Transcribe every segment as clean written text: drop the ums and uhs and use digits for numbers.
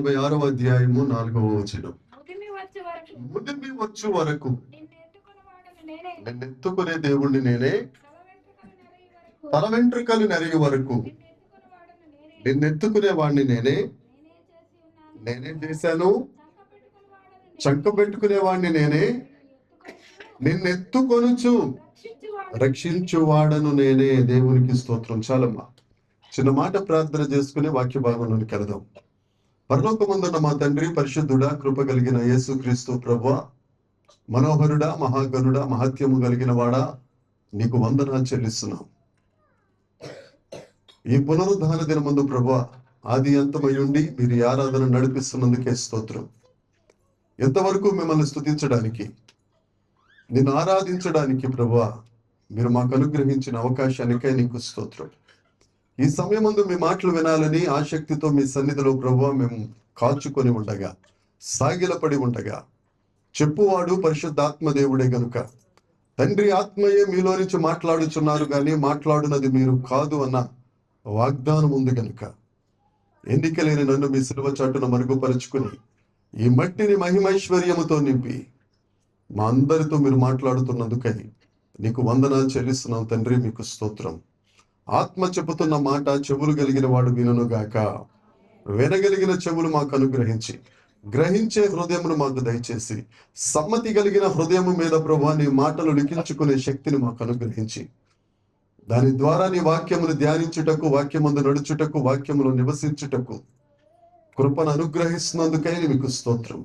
26వ అధ్యాయము 4వ వచనం. ముదిమి వచ్చు వరకు నిన్నెత్తుకునే దేవుణ్ణి నేనే, తల వెంట్రుకలు నెరిగే వరకు నిన్నెత్తుకునే వాడిని నేనే చేశాను. చంక పెట్టుకునే వాడిని నేనే, నిన్నెత్తుకొనుచు రక్షించువాడను నేనే. దేవునికి స్తోత్రం. చాలమ్మా, చిన్న మాట ప్రార్థన చేసుకుని వాక్య భాగంలోనికి వెళదాం. పరలోకమందున్న మా తండ్రి, పరిశుద్ధుడా, కృప కలిగిన యేసుక్రీస్తు ప్రభువా, మనోహరుడా, మహాగణుడా, మహత్యము కలిగిన వాడా, నీకు వందనాలు చెల్లిస్తున్నాం. ఈ పునరుద్ధాన దినమందు ప్రభువా, ఆది అంతమై ఉండి మీరు ఈ ఆరాధన నడిపిస్తున్నందుకే స్తోత్రం. ఎంతవరకు మిమ్మల్ని స్తుతించడానికి, నిన్ను ఆరాధించడానికి ప్రభువా మీరు మాకు అనుగ్రహించిన అవకాశానికే నీకు స్తోత్రం. ఈ సమయమందు మీ మాటలు వినాలని ఆసక్తితో మీ సన్నిధిలో ప్రభువా మేము కాచుకొని ఉండగా, సాగిలపడి ఉండగా, చెప్పువాడు పరిశుద్ధాత్మ దేవుడే గనుక తండ్రి ఆత్మయే మీలో నుంచి మాట్లాడుచున్నారు కానీ మాట్లాడునది మీరు కాదు అన్న వాగ్దానం ఉంది గనుక, ఎన్నికలేని నన్ను మీ సిలువ చాటున మరుగుపరుచుకుని ఈ మట్టిని మహిమైశ్వర్యముతో నింపి మా అందరితో మీరు మాట్లాడుతున్నందుకై నీకు వందనాలు చెల్లిస్తున్నాం తండ్రి. మీకు స్తోత్రం. ఆత్మ చెబుతున్న మాట చెవులు కలిగిన వాడు వినుగాక. వినగలిగిన చెవులు మాకు అనుగ్రహించి, గ్రహించే హృదయమును మాకు దయచేసి, సమ్మతి కలిగిన హృదయము మీద ప్రభువా నీ మాటలు లిఖించుకునే శక్తిని మాకు అనుగ్రహించి, దాని ద్వారా నీ వాక్యమును ధ్యానించుటకు, వాక్యమందు నడుచుటకు, వాక్యములో నివసించుటకు కృపను అనుగ్రహిస్తున్నందుకై మీకు స్తోత్రం.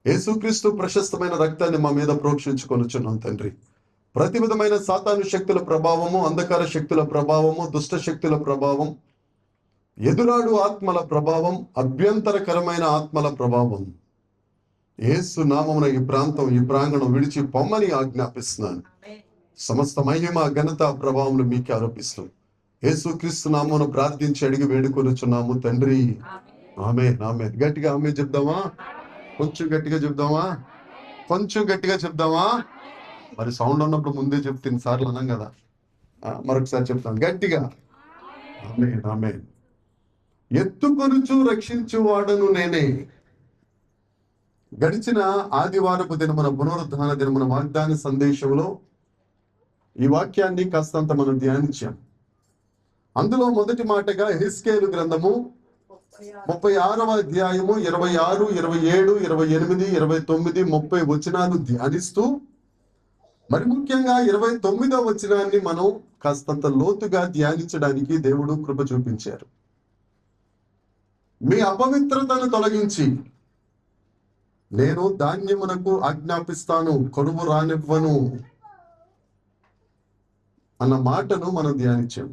యేసుక్రీస్తు ప్రశస్తమైన రక్తాన్ని మా మీద ప్రోక్షించుకొనుచున్నాం తండ్రి. ప్రతి విధమైన సాతాను శక్తుల ప్రభావము, అంధకార శక్తుల ప్రభావము, దుష్ట శక్తుల ప్రభావం, ఎదురాడు ఆత్మల ప్రభావం, అభ్యంతరకరమైన ఆత్మల ప్రభావం యేసు నామమున ఈ ప్రాంతం, ఈ ప్రాంగణం విడిచి పొమ్మని ఆజ్ఞాపిస్తున్నాను. సమస్త మహిమ, ఘనత, ప్రభావములు మీకే ఆరోపిస్తూ యేసుక్రీస్తు నామమున ప్రార్థించి అడిగి వేడుకొనుచున్నాము తండ్రి. ఆమేన్, ఆమేన్. గట్టిగా ఆమేన్ చెప్దామా? కొంచెం గట్టిగా చెప్దామా? కొంచెం గట్టిగా చెప్దామా? మరి సౌండ్ ఉన్నప్పుడు ముందే చెప్తే సార్లు అన్నాం కదా, మరొకసారి చెప్తాను గట్టిగా. ఆమేన్, ఆమేన్. ఎత్తుకొనుచు రక్షించువాడను నేనే. గడిచిన ఆదివారపు దినమున, పునరుద్ధాన దినమున వాగ్దాన సందేశంలో ఈ వాక్యాన్ని కాస్తంత మనం ధ్యానించాం. అందులో మొదటి మాటగా యెహెజ్కేలు గ్రంథము 36వ అధ్యాయము 26, 27, 28, 29, 30 వచనాలు ధ్యానిస్తూ, మరి ముఖ్యంగా 29వ వచనాన్ని మనం కాస్తంత లోతుగా ధ్యానించడానికి దేవుడు కృప చూపించారు. మీ అపవిత్రతను తొలగించి నేను ధాన్యమునకు ఆజ్ఞాపిస్తాను, కరువు రానివ్వను అన్న మాటను మనం ధ్యానించాం.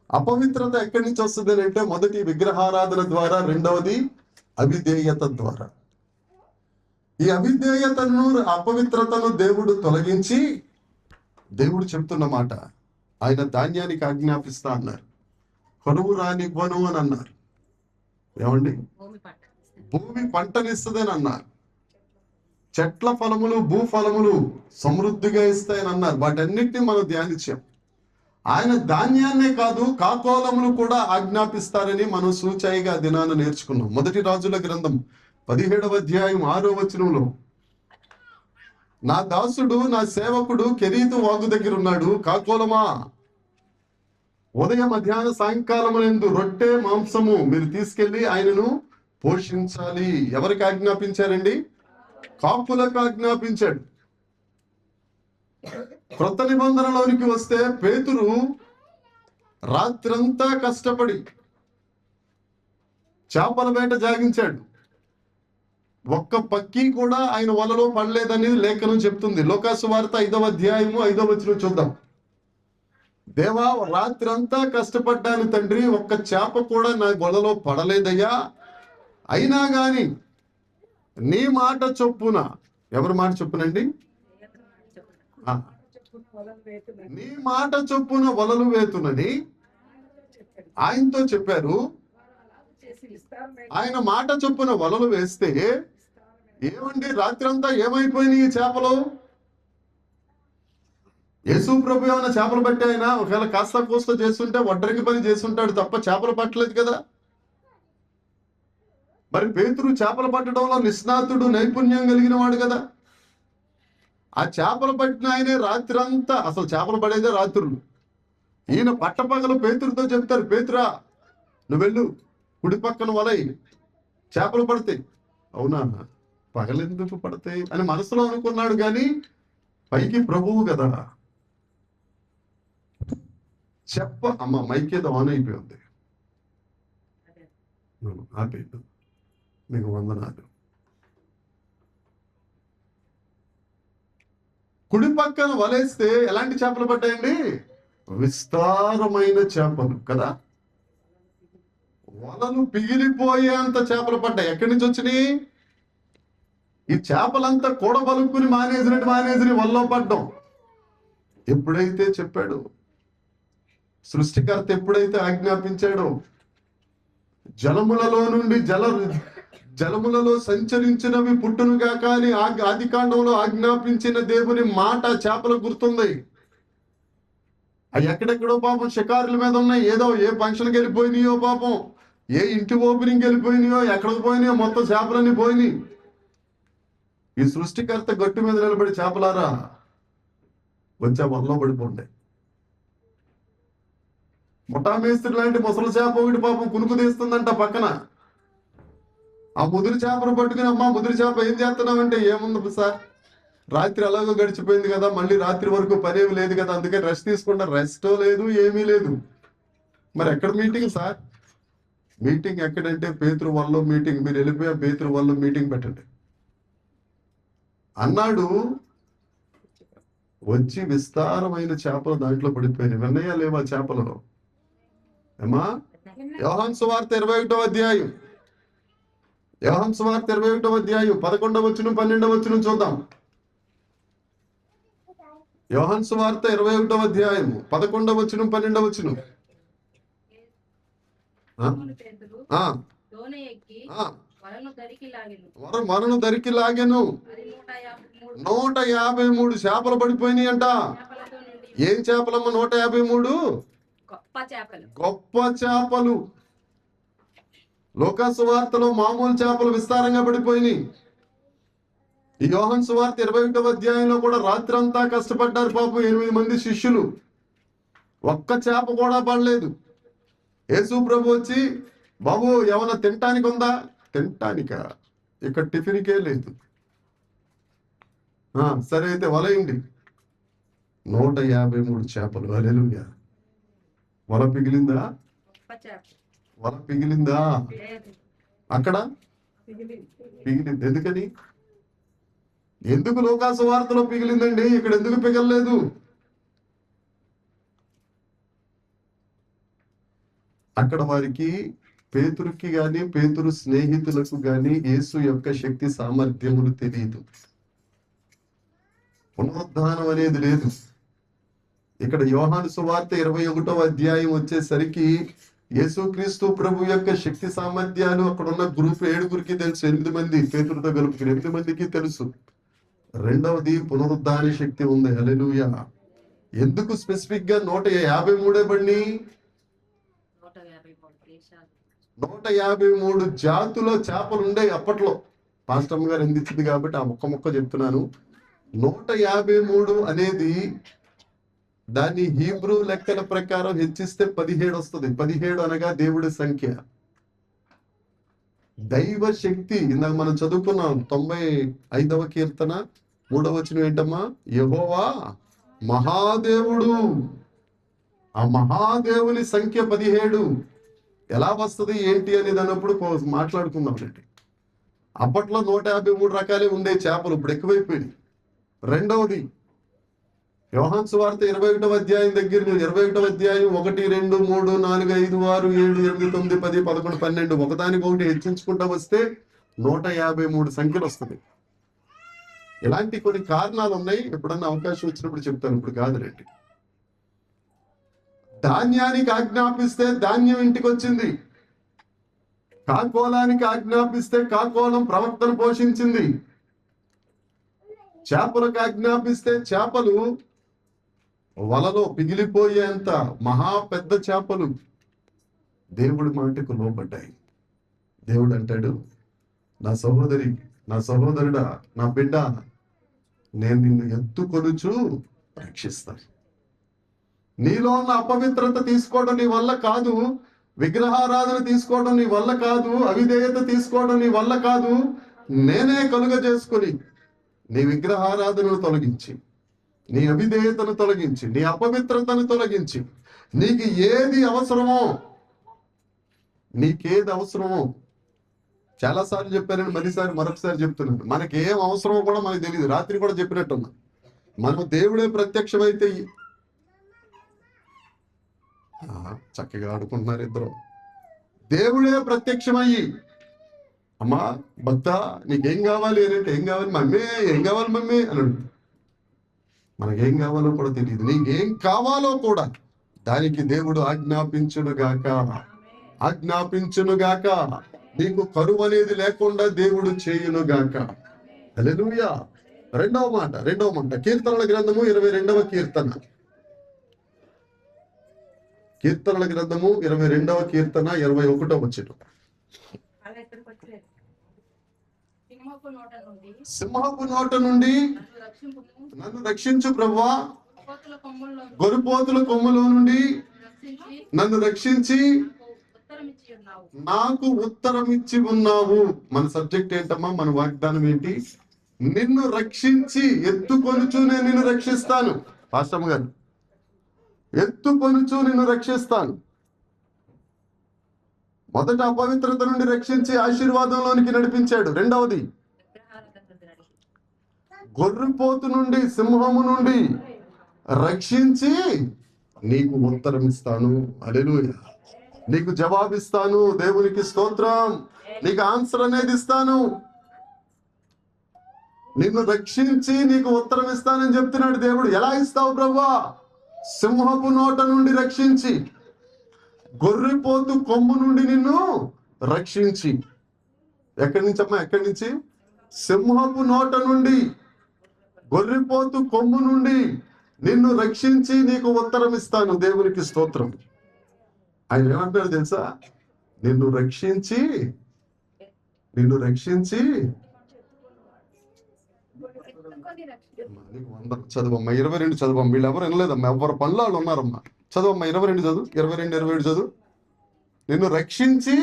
అపవిత్రత ఎక్కడి నుంచి వస్తుంది అంటే, మొదటి విగ్రహారాధన ద్వారా, రెండవది అవిధేయత ద్వారా. ఈ అవిధేయతను, అపవిత్రతను దేవుడు తొలగించి, దేవుడు చెప్తున్న మాట, ఆయన ధాన్యానికి ఆజ్ఞాపిస్తా అన్నారు, కరువు రానివ్వను అని అన్నారు. ఏమండి? భూమి పంటనిస్తుందని అన్నారు. చెట్ల ఫలములు, భూఫలములు సమృద్ధిగా ఇస్తాయని అన్నారు. వాటన్నిటిని మనం ధ్యానించాం. ఆయన ధాన్యాన్నే కాదు, కాకోలములు కూడా ఆజ్ఞాపిస్తారని మనం సూచాయిగా దినాన్ని నేర్చుకున్నాం. మొదటి రాజుల గ్రంథం 17వ అధ్యాయం 6వ వచనంలో, నా దాసుడు, నా సేవకుడు కెరీతు వాగు దగ్గర ఉన్నాడు, కాకోలమా ఉదయం మధ్యాహ్న సాయంకాలమునందు రొట్టె మాంసము మీరు తీసుకెళ్లి ఆయనను పోషించాలి. ఎవరికి ఆజ్ఞాపించారండి? కాపులకు ఆజ్ఞాపించాడు. క్రొత్త నిబంధనలోనికి వస్తే పేతురు రాత్రంతా కష్టపడి చేపల వేట జాగించాడు. ఒక్క పక్కి కూడా ఆయన వలలో పడలేదని లేఖనం చెప్తుంది. లోకాసు వార్త 5వ అధ్యాయము 5వ వచనం చూద్దాం. దేవా, రాత్రంతా కష్టపడ్డాను తండ్రి, ఒక్క చేప కూడా నా వలలో పడలేదయ్యా, అయినా గాని నీ మాట చొప్పున. ఎవరి మాట చొప్పునండి? నీ మాట చొప్పున వలలు వేతునని ఆయనతో చెప్పారు. ఆయన మాట చొప్పున వలలు వేస్తే ఏమండి, రాత్రంతా ఏమైపోయినాయి చేపలు? యేసు ప్రభు ఏమైనా చేపలు పట్టి ఆయన ఒకవేళ కాస్త కోస్త చేస్తుంటే వడ్రంగి పని చేస్తుంటాడు తప్ప చేపలు పట్టలేదు కదా. మరి పేతురు చేపలు పట్టడంలో నిష్ణాతుడు, నైపుణ్యం కలిగిన వాడు కదా. ఆ చేపలు పట్టిన ఆయనే రాత్రంతా, అసలు చేపలు పడేదే రాత్రులు, ఈయన పట్టపగలు పేతురుతో చెప్తారు, పేతురా నువ్వు వెళ్ళు, కుడి పక్కన వలై, చేపలు పడతాయి. అవునా, పగలెందుకు పడతాయి అని మనసులో అనుకున్నాడు, కానీ పైకి ప్రభువు కదా. అమ్మ మైక్ ఏదో ఆన్ అయిపోయి ఉంది, ఆపేయండి, మీకు వందనాలు. కుడి పక్కన వలేస్తే ఎలాంటి చేపలు పడ్డాయండి? విస్తారమైన చేపలు కదా. వలలు పిగిలిపోయేంత చేపలు పడ్డాయి. ఎక్కడి నుంచి వచ్చినాయి? ఈ చేపలంతా కూడబలుక్కుని మానేసిని వల్ల పడ్డం. ఎప్పుడైతే చెప్పాడు, సృష్టికర్త ఎప్పుడైతే ఆజ్ఞాపించాడో, జలములలో సంచరించినవి పుట్టునుగా కానీ ఆది కాండంలో ఆజ్ఞాపించిన దేవుని మాట చేపలకు గుర్తుంది. అవి ఎక్కడెక్కడో పాపం షికారుల మీద ఉన్నాయి. ఏదో ఏ ఫంక్షన్కి వెళ్ళిపోయినాయో, పాపం ఏ ఇంటి ఓపెనింగ్కి వెళ్ళిపోయినాయో, ఎక్కడికి పోయినాయో, మొత్తం చేపలన్నీ పోయినాయి. ఈ సృష్టికర్త గట్టు మీద నిలబడి, చేపలారా వచ్చా వల్ల పడిపోండి. ముఠామేస్త్రి లాంటి ముసలి చేప ఒకటి పాపం కునుకు తీస్తుందంట పక్కన. ఆ ముదిరి చేపను పట్టుకుని, అమ్మా ముదిరి చేప ఏం చేస్తున్నావంటే, ఏముంది సార్, రాత్రి అలాగో గడిచిపోయింది కదా, మళ్ళీ రాత్రి వరకు పనేమి లేదు కదా, అందుకే రెస్ట్ తీసుకుంటా. రెస్టో లేదు, ఏమీ లేదు. మరి ఎక్కడ మీటింగ్ సార్? మీటింగ్ ఎక్కడంటే పేతురు వల్ల మీటింగ్. మీరు వెళ్ళిపోయా పేతురు వల్ల మీటింగ్ పెట్టండి అన్నాడు. వచ్చి విస్తారమైన చేపలు దాంట్లో పడిపోయినాయి. విన్నయ్యా లేవా చేపలలో? ఏమా, యోహాను సువార్త 21వ అధ్యాయం, యోహాను సువార్త 21వ అధ్యాయం 11వ వచనం 12వ వచనం చూద్దాం. యోహాను సువార్త 21వ అధ్యాయం 11వ వచనం 12వ వచనం. వరను దరికి లాగెను. 153 చేపలు పడిపోయినాయి అంట. ఏం చేపలమ్మ? 153 గొప్ప చేపలు. లోకా సువార్తలో మామూలు చేపలు విస్తారంగా పడిపోయినాయి. ఈ యోహాను సువార్త 21వ అధ్యాయంలో కూడా రాత్రంతా కష్టపడ్డారు పాపం 8 మంది శిష్యులు. ఒక్క చేప కూడా పడలేదు. యేసు ప్రభు వచ్చి, బాబు ఏమన్నా తినటానికి ఉందా? తినటానికా? ఇక్కడ టిఫిన్కే లేదు. సరే అయితే వలయండి. 153 చేపలు. హల్లెలూయా. వల పిగిలిందా? వల పిగిలిందా? అక్కడ పిగిలింది. ఎందుకని? ఎందుకు లోకా సువార్తలో పిగిలిందండి, ఇక్కడ ఎందుకు పిగలలేదు? అక్కడ వారికి, పేతురుకి గాని పేతురు స్నేహితులకు గాని యేసు యొక్క శక్తి సామర్థ్యములు తెలియదు. పునరుద్ధానం అనేది లేదు. ఇక్కడ యోహాను సువార్త 21వ అధ్యాయం వచ్చేసరికి యేసుక్రీస్తు ప్రభు యొక్క శక్తి సామర్థ్యాలు అక్కడ ఉన్న గ్రూప్ 7గురికి తెలుసు. 8 మంది పేతురుతో కలుపుకుని 8 మందికి తెలుసు. రెండవది పునరుద్ధాన శక్తి ఉంది. హల్లెలూయా. ఎందుకు స్పెసిఫిక్ గా 153 పడిని? 153 జాతుల చేపలు ఉండే అప్పట్లో. పాస్టమ్ గారు అందించింది కాబట్టి ఆ మొక్క చెప్తున్నాను. 153 అనేది దాన్ని హీబ్రూ లెక్కల ప్రకారం హెచ్చిస్తే 17 వస్తుంది. 17 అనగా దేవుడి సంఖ్య. దైవ శక్తి ఇందాక మనం చదువుకున్నాం 95వ కీర్తన 3వ వచనం ఏంటమ్మా? యెహోవా మహాదేవుడు. ఆ మహాదేవుని సంఖ్య 17 ఎలా వస్తుంది ఏంటి అనేది అన్నప్పుడు మాట్లాడుకుందాం రండి. అప్పట్లో 153 రకాలే ఉండే చేపలు, ఇప్పుడు ఎక్కువైపోయింది. రెండవది యోహాను సువార్త 21వ అధ్యాయం దగ్గర 21వ అధ్యాయం 1, 2, 3, 4, 5, 6, 7, 8, 9, 10, 11, 12 ఒకదానికి ఒకటి హెచ్చించుకుంటూ వస్తే 153 సంఖ్యలు వస్తుంది. ఇలాంటి కొన్ని కారణాలు ఉన్నాయి. ఎప్పుడన్నా అవకాశం వచ్చినప్పుడు చెప్తాను, ఇప్పుడు కాదు రండి. ధాన్యానికి ఆజ్ఞాపిస్తే ధాన్యం ఇంటికి వచ్చింది. కాకోలానికి ఆజ్ఞాపిస్తే కాకోలం ప్రవక్తను పోషించింది. చేపలకు ఆజ్ఞాపిస్తే చేపలు వలలో పిగిలిపోయేంత మహా పెద్ద చేపలు దేవుడి మాటకు లోబడ్డాయి. దేవుడు అంటాడు, నా సహోదరి, నా సహోదరుడా, నా బిడ్డ, నేను నిన్ను ఎత్తుకొనుచు రక్షిస్తాను. నీలో ఉన్న అపవిత్రత తీసుకోవడం నీ వల్ల కాదు, విగ్రహారాధన తీసుకోవడం నీ వల్ల కాదు, అవిధేయత తీసుకోవడం నీ వల్ల కాదు. నేనే కలుగ చేసుకుని నీ విగ్రహారాధనను తొలగించి, నీ అవిధేయతను తొలగించి, నీ అపవిత్రతను తొలగించి, నీకు ఏది అవసరమో, నీకేది అవసరమో చాలాసార్లు చెప్పారని మరొకసారి చెప్తున్నాను. మనకి ఏం అవసరమో కూడా మనకు తెలియదు. రాత్రి కూడా చెప్పినట్టున్నా, మనం దేవుడే ప్రత్యక్షమైతే. చక్కగా ఆడుకుంటున్నారు ఇద్దరు. దేవుడే ప్రత్యక్షమయ్యి, అమ్మా భక్త నీకేం కావాలి అని అంటే, ఏం కావాలి మమ్మీ, ఏం కావాలి మమ్మీ అని అడుగుతుంది. మనకేం కావాలో కూడా తెలియదు. నీకేం కావాలో కూడా దానికి దేవుడు ఆజ్ఞాపించునుగాక, ఆజ్ఞాపించునుగాక. నీకు కరువు అనేది లేకుండా దేవుడు చేయునుగాక. హల్లెలూయా. రెండవ మాట కీర్తనల గ్రంథము 22వ కీర్తన. కీర్తనల గ్రంథము 22వ కీర్తన 21వ వచనం. సింహపు నోట నుండి నన్ను రక్షించు ప్రభువా, గొర్రెపోతుల కొమ్ములో నుండి నన్ను రక్షించి నాకు ఉత్తరం ఇచ్చి ఉన్నావు. మన సబ్జెక్ట్ ఏంటమ్మా? మన వాగ్దానం ఏంటి? నిన్ను రక్షించి ఎత్తుకొనుచు నేను నిన్ను రక్షిస్తాను. పాస్టమ్ గారు, ఎత్తుకొనుచు నిన్ను రక్షిస్తాను. మొదట అపవిత్రత నుండి రక్షించి ఆశీర్వాదంలోనికి నడిపించాడు. రెండవది గొర్రెపోతు నుండి, సింహము నుండి రక్షించి నీకు ఉత్తరం ఇస్తాను. హల్లెలూయా. నీకు జవాబిస్తాను. దేవునికి స్తోత్రం. నీకు ఆన్సర్ అనేది ఇస్తాను. నిన్ను రక్షించి నీకు ఉత్తరం ఇస్తానని చెప్తున్నాడు దేవుడు. ఎలా ఇస్తావు ప్రభువా? సింహపు నోట నుండి రక్షించి, గొర్రెపోతు కొమ్ము నుండి నిన్ను రక్షించి. ఎక్కడి నుంచి అమ్మా? ఎక్కడి నుంచి? సింహపు నోట నుండి, గొర్రెపోతు కొమ్ము నుండి నిన్ను రక్షించి నీకు ఉత్తరం ఇస్తాను. దేవునికి స్తోత్రం. ఆయన ఏమంటాడు తెలుసా? నిన్ను రక్షించి చదువమ్మా 22 చదువమ్మ. వీళ్ళు ఎవరు వినలేదమ్మా, ఎవరు పనులు వాళ్ళు ఉన్నారమ్మా. చదువమ్మా 22 చదువు, 22, 27 చదువు. నిన్ను రక్షించి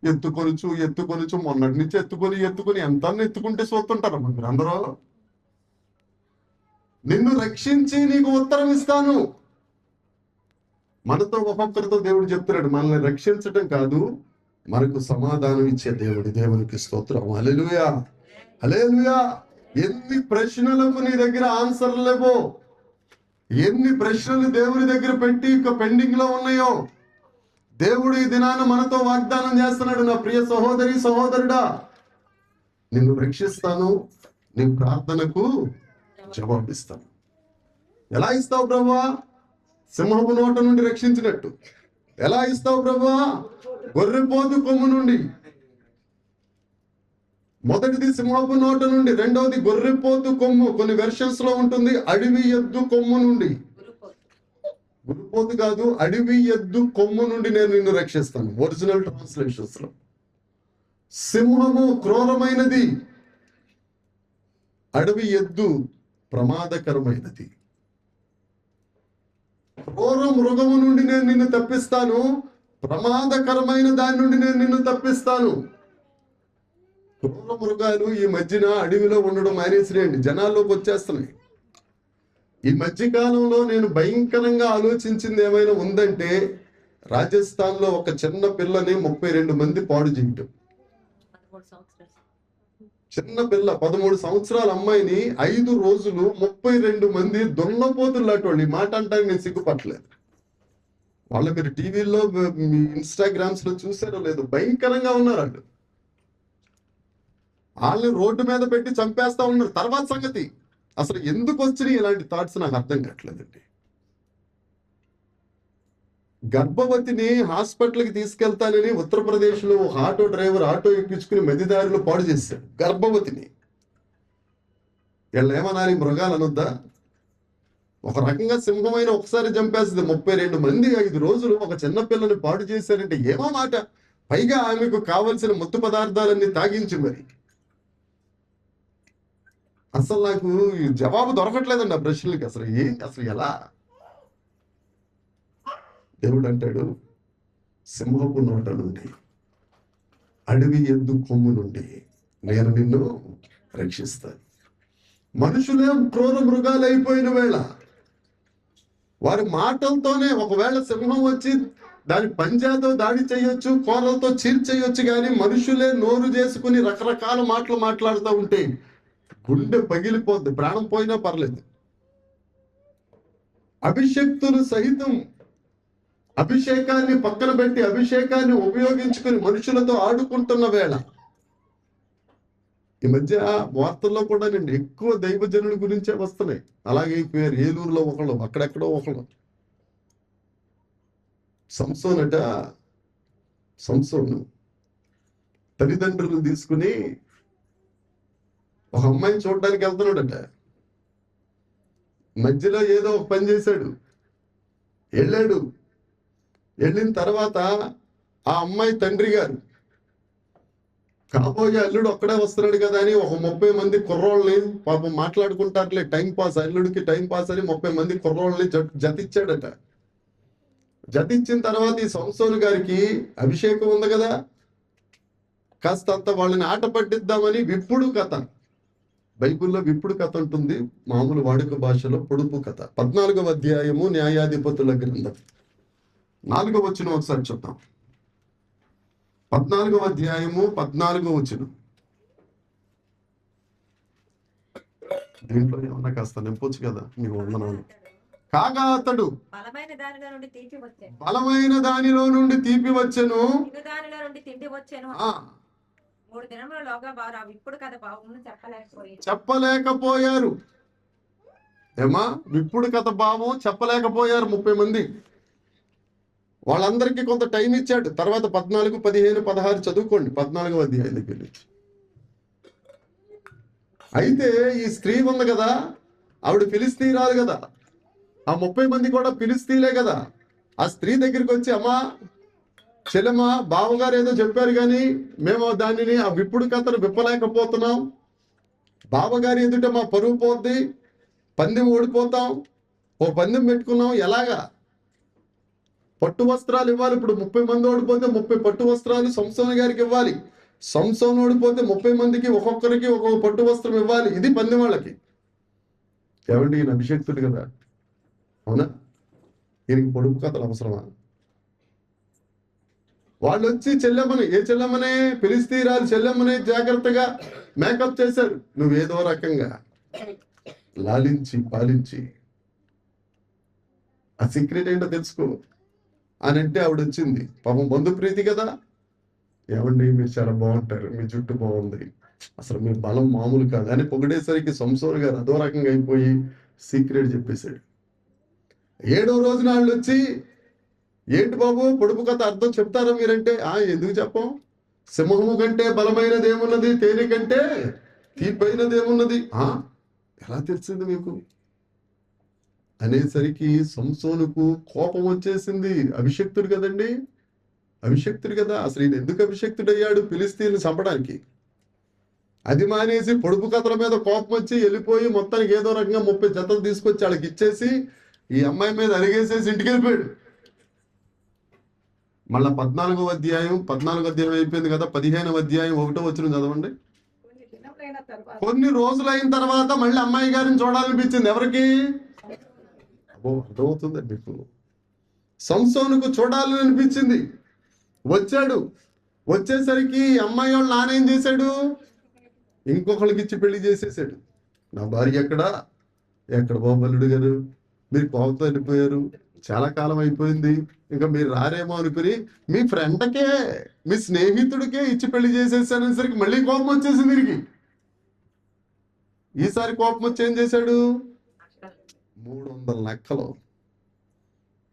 ఎత్తుకొనుచు మొన్నటి నుంచి ఎత్తుకొని ఎంత ఎత్తుకుంటే చూస్తుంటారమ్మా మీరు అందరూ. నిన్ను రక్షించి నీకు ఉత్తరం ఇస్తాను. మనతో ఒక్కొక్కరితో దేవుడు చెప్తున్నాడు, మనల్ని రక్షించటం కాదు, మనకు సమాధానం ఇచ్చే దేవుడు. దేవునికి స్తోత్రం. హల్లెలూయా, హల్లెలూయా. ఎన్ని ప్రశ్నలకు నీ దగ్గర ఆన్సర్ లేవో, ఎన్ని ప్రశ్నలు దేవుని దగ్గర పెట్టి ఇక పెండింగ్ లో ఉన్నాయో, దేవుడు ఈ దినాన మనతో వాగ్దానం చేస్తున్నాడు. నా ప్రియ సహోదరి, సహోదరుడా, నిన్ను రక్షిస్తాను, నీ ప్రార్థనకు జవాబిస్తాను. ఎలా ఇస్తావు ప్రభువా? సింహపు నోట నుండి రక్షించినట్టు. ఎలా ఇస్తావు ప్రభువా? గొర్రెపోతు కొమ్ము నుండి. మొదటిది సింహపు నోట నుండి, రెండవది గొర్రెపోతు కొమ్ము. కొన్ని వెర్షన్స్ లో ఉంటుంది అడవి ఎద్దు కొమ్ము నుండి. గొర్రెపోతు కాదు, అడవి ఎద్దు కొమ్ము నుండి నేను నిన్ను రక్షిస్తాను. ఒరిజినల్ ట్రాన్స్లేషన్స్ లో సింహము క్రూరమైనది, అడవి ఎద్దు ప్రమాదకరమైనది. క్రూర మృగము నుండి నేను నిన్ను తప్పిస్తాను, ప్రమాదకరమైన దాని నుండి నేను నిన్ను తప్పిస్తాను. క్రూర మృగాలు ఈ మధ్యన అడవిలో ఉండడం మానేసినాయండి, జనాల్లోకి వచ్చేస్తున్నాయి. ఈ మధ్యకాలంలో నేను భయంకరంగా ఆలోచించింది ఏమైనా ఉందంటే, రాజస్థాన్ లో ఒక చిన్న పిల్లని 32 మంది పాడు చేయటం. చిన్న పిల్ల 13 సంవత్సరాల అమ్మాయిని 5 రోజులు 32 మంది దున్నపోతులు లాంటి. ఈ మాట అంటానికి నేను సిగ్గుపట్టలేదు. వాళ్ళు మీరు టీవీలో, ఇన్స్టాగ్రామ్స్ లో చూసారో లేదు, భయంకరంగా ఉన్నారు వాళ్ళు. వాళ్ళని రోడ్డు మీద పెట్టి చంపేస్తా ఉన్నారు. తర్వాత సంగతి అసలు ఎందుకు వచ్చినాయి ఇలాంటి థాట్స్ నాకు అర్థం కావట్లేదండి. గర్భవతిని హాస్పిటల్కి తీసుకెళ్తానని ఉత్తరప్రదేశ్ లో ఒక ఆటో డ్రైవర్ ఆటో ఎక్కించుకుని మధ్యదారిలో పాడు చేశాడు గర్భవతిని. వీళ్ళు ఏమనాలి? మృగాలు అనొద్దా? ఒక రకంగా సింహమైన ఒకసారి చంపేస్తుంది. 32 మంది 5 రోజులు ఒక చిన్న పిల్లని పాడు చేశారంటే ఏమో మాట. పైగా ఆమెకు కావలసిన మత్తు పదార్థాలన్నీ తాగించి మరి. అసలు నాకు ఈ జవాబు దొరకట్లేదండి ఆ ప్రశ్నలకి. అసలు ఎలా? దేవుడు అంటాడు, సింహపు నోట నుండి, అడవి ఎందు కొమ్ము నుండి నేను నిన్ను రక్షిస్తాను. మనుషులే క్రూర మృగాలు అయిపోయిన వేళ వారి మాటలతోనే ఒకవేళ సింహం వచ్చి దాని పంజాతో దాడి చేయొచ్చు, కోరలతో చీల్చేయొచ్చు, కానీ మనుషులే నోరు చేసుకుని రకరకాల మాటలు మాట్లాడుతూ ఉంటే గుండె పగిలిపోద్ది, ప్రాణం పోయినా పర్లేదు. అభిషక్తులు సహితం అభిషేకాన్ని పక్కన పెట్టి అభిషేకాన్ని ఉపయోగించుకుని మనుషులతో ఆడుకుంటున్న వేళ, ఈ మధ్య వార్తల్లో కూడా నేను ఎక్కువ దైవజనుల గురించే వస్తున్నాయి. అలాగే ఏలూరులో ఒకళ్ళు, అక్కడెక్కడో ఒకళ్ళు. సంసోను తల్లిదండ్రులను తీసుకుని ఒక అమ్మాయిని చూడడానికి వెళ్తున్నాడట. మధ్యలో ఏదో ఒక పని చేశాడు, వెళ్ళాడు. వెళ్ళిన తర్వాత ఆ అమ్మాయి తండ్రి గారు కాబోయే అల్లుడు ఒక్కడే వస్తున్నాడు కదా అని ఒక 30 మంది కుర్రోళ్ళని, పాపం మాట్లాడుకుంటారులే టైం పాస్, అల్లుడికి టైం పాస్ అని 30 మంది కుర్రోళ్ళని జతిచ్చాడట. జతిచ్చిన తర్వాత ఈ సంసోను గారికి అభిషేకం ఉంది కదా, కాస్తంత వాళ్ళని ఆట పట్టిద్దామని విప్పుడు కథ, బైబిల్లో విప్పుడు కథ ఉంటుంది, మామూలు వాడుక భాషలో పొడుపు కథ. 14వ అధ్యాయము న్యాయాధిపతుల గ్రంథం 4వ వచనం ఒకసారి చూద్దాం. 14వ అధ్యాయము 14వ వచనం. దీంట్లో ఏమన్నా కాస్త నింపొచ్చు కదా, మీకు వందనాలు. కాగా అతడు బలమైన దానిలో నుండి తీపి వచ్చెను, చెప్పలేకపోయారు. ఏమా విప్పుడు కథ భావం చెప్పలేకపోయారు 30 మంది. వాళ్ళందరికీ కొంత టైం ఇచ్చాడు. తర్వాత 14, 15, 16 చదువుకోండి, 14వ అధ్యాయం దగ్గర నుంచి. అయితే ఈ స్త్రీ ఉంది కదా, ఆవిడ ఫిలిస్తీరాలు కదా, ఆ 30 మంది కూడా ఫిలిస్తీన్లే కదా. ఆ స్త్రీ దగ్గరికి వచ్చి, అమ్మా చెల్లెమ్మా, బావగారు ఏదో చెప్పారు కానీ మేము దానిని ఆ విప్పుడు కథను విప్పలేకపోతున్నాం, బావగారి ఎదుట మా పరువు పోద్ది, పందెం ఓడిపోతాం, ఓ పందెం పెట్టుకున్నాం, ఎలాగా? పట్టు వస్త్రాలు ఇవ్వాలి. ఇప్పుడు 30 మంది ఓడిపోతే 30 పట్టు వస్త్రాలు సంసోను గారికి ఇవ్వాలి. సంసోను ఓడిపోతే 30 మందికి ఒక్కొక్కరికి ఒక్కొక్క పట్టు వస్త్రం ఇవ్వాలి. ఇది పందెం వాళ్ళకి. ఏమండి, ఈయన అభిషేక్తుడు కదా, అవునా? ఈయనకి పొడుపు కథలు అవసరమా? వాళ్ళు వచ్చి ఏ చెల్లెమ్మనే, ఫిలిస్తీరాలు చెల్లెమ్మనే జాగ్రత్తగా మేకప్ చేశారు. నువ్వేదో రకంగా లాలించి పాలించి ఆ సీక్రెట్ ఏంటో తెలుసుకో అని అంటే ఆవిడ వచ్చింది. పాపం బంధుప్రీతి కదా. ఏమండి, మీరు చాలా బాగుంటారు, మీ జుట్టు బాగుంది, అసలు మీ బలం మామూలు కాదు అని పొగిడేసరికి సంసోను గారు అదో రకంగా అయిపోయి సీక్రెట్ చెప్పేశాడు. 7వ రోజున వాళ్ళు వచ్చి, ఏంటి బాబు పొడుపు కథ అర్థం చెప్తారా మీరంటే, ఎందుకు చెప్పం, సింహము కంటే బలమైనదేమున్నది, తేనె కంటే తీపైనదేమున్నది, ఎలా తెలిసింది మీకు అనేసరికి సంసోనుకు కోపం వచ్చేసింది. అభిషక్తుడు కదండి, అభిషక్తుడు కదా. అసలు ఈయన ఎందుకు అభిషక్తుడయ్యాడు? ఫిలిస్తీన్లు చంపడానికి. అది మానేసి పొడుపు కథల మీద కోపం వచ్చి వెళ్ళిపోయి మొత్తానికి ఏదో రకంగా 30 జతలు తీసుకొచ్చి వాళ్ళకి ఇచ్చేసి ఈ అమ్మాయి మీద అరిగేసేసి ఇంటికి వెళ్ళిపోయాడు. మళ్ళా 14వ అధ్యాయం అయిపోయింది కదా, 15వ అధ్యాయం 1వ వచనం చదవండి. కొన్ని రోజులైన తర్వాత మళ్ళీ అమ్మాయి గారిని చూడాలనిపించింది. ఎవరికి? అర్థమవుతుందండి మీకు. సంసోనుకు చూడాలని అనిపించింది. వచ్చాడు. వచ్చేసరికి అమ్మాయి వాళ్ళ నాన్న ఏం చేశాడు? ఇంకొకళ్ళకి ఇచ్చి పెళ్లి చేసేసాడు. నా భార్య ఎక్కడ బాబల్లుడు గారు, మీరు కోపంతో వెళ్ళిపోయారు, చాలా కాలం అయిపోయింది, ఇంకా మీరు రారేమో అనుకుని మీ ఫ్రెండ్కే, మీ స్నేహితుడికే ఇచ్చి పెళ్లి చేసేసానేసరికి మళ్ళీ కోపం వచ్చేసింది తిరిగి. ఈసారి కోపం వచ్చి ఏం చేశాడు? 300 లెక్కలు.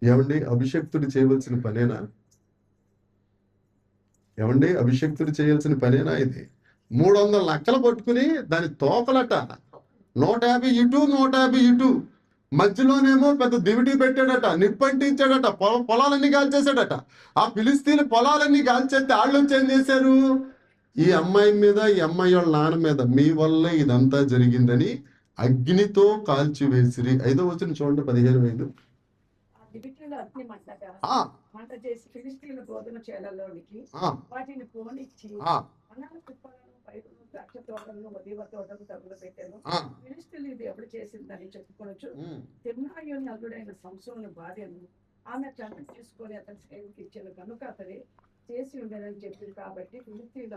ఏమండి, అభిషక్తుడు చేయవలసిన పనేనా? ఏమండి, అభిషక్తుడు చేయాల్సిన పనేనా ఇది? 300 లెక్కలు పట్టుకుని దాని తోకలట 150 ఇటు 150 ఇటు మధ్యలోనేమో పెద్ద దివిటి పెట్టాడట, నిప్పంటించాడట, పొలాలన్నీ కాల్చేశాడట. ఆ ఫిలిస్తీన్ల పొలాలన్నీ కాల్చేస్తే వాళ్ళు వచ్చి ఏం చేశారు? ఈ అమ్మాయి మీద, ఈ అమ్మాయి వాళ్ళ నాన్న మీద, మీ వల్ల ఇదంతా జరిగిందని అగ్నితో కాల్చివేసిరి. 5వ వచనం చూడండి, 15:5. మంట చేసి ఫిలిస్తీన్ల గోధుమ చేలలోనికి వాటిని పోనిచ్చి అనాల కుప్పలను, పైరును, ద్రాక్ష తోటలను, ఒలీవ తోటలు తగులు పెట్టాను. ఫిలిస్తీన్లు ఇది ఎవరు చేసిందని చెప్పుకోవచ్చు. తిమ్నాయోని అల్లుడైన సంసోను భార్యను ఆమె చంట తీసుకొని అతని సేవకి ఇచ్చాను కనుక అతని చేసి ఉండేదని చెప్పింది. కాబట్టి ఫిలిస్తీన్లు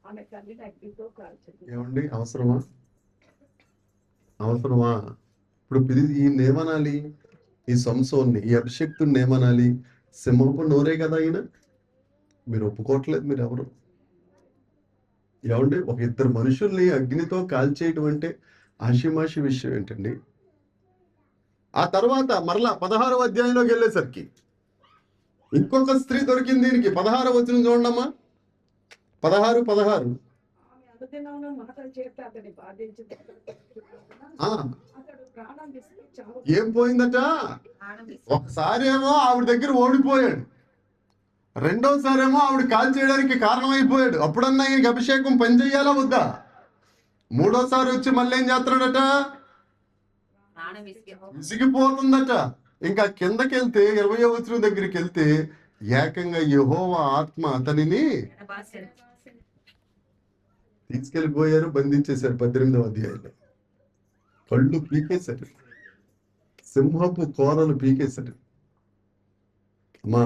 ఆమె తల్లిని అగ్నితో కాల్చింది. ఏమండి, అవసరమా? ఇప్పుడు ఈ నేమనాలి, ఈ సంసోన్ని, ఈ అభిషక్తుని నేమనాలి? సింహపు నోరే కదా ఆయన. మీరు ఒప్పుకోవట్లేదు, మీరు ఎవరు? ఏమండి, ఒక ఇద్దరు మనుషుల్ని అగ్నితో కాల్చేయటం అంటే ఆషిమాషి విషయం ఏంటండి? ఆ తర్వాత మరలా 16వ అధ్యాయంలోకి వెళ్ళేసరికి ఇంకొక స్త్రీ దొరికింది దీనికి. 16వ వచనం చూడమ్మా, 16. ఏం పోయిందట? ఒకసారి ఏమో ఆవిడ దగ్గర ఓడిపోయాడు, రెండోసారి ఏమో ఆవిడ కాల్ చేయడానికి కారణమైపోయాడు. అప్పుడన్నా ఈయనకి అభిషేకం పనిచేయాలా వద్దా? మూడోసారి వచ్చి మళ్ళీ ఏం చేస్తున్నాడట? విసిగిపోతుందట. ఇంకా కిందకి వెళ్తే 20వ వచనం దగ్గరికి వెళ్తే ఏకంగా యెహోవా ఆత్మ అతనిని తీసుకెళ్లిపోయారు, బంధించేశారు. 18వ అధ్యాయంలో కళ్ళు పీకేశారు, సింహపు కోరలు పీకేశారు. అమ్మా,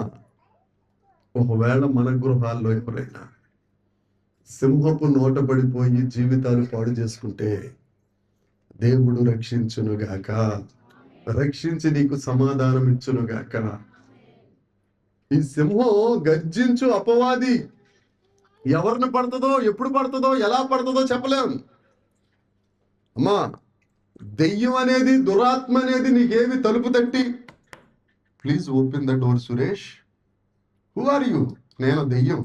ఒకవేళ మన గృహాల్లో ఎవరైనా సింహపు నోట పడిపోయి జీవితాలు పాడు చేసుకుంటే దేవుడు రక్షించునుగాక, రక్షించి నీకు సమాధానం ఇచ్చునుగాక. ఈ సింహం గర్జించు అపవాది ఎవరిని పడుతుందో, ఎప్పుడు పడుతుందో, ఎలా పడుతుందో చెప్పలేము. అమ్మా, దెయ్యం అనేది, దురాత్మ అనేది నీకేమి తలుపు తట్టి, please open the door Suresh, who are you? నేను దెయ్యం.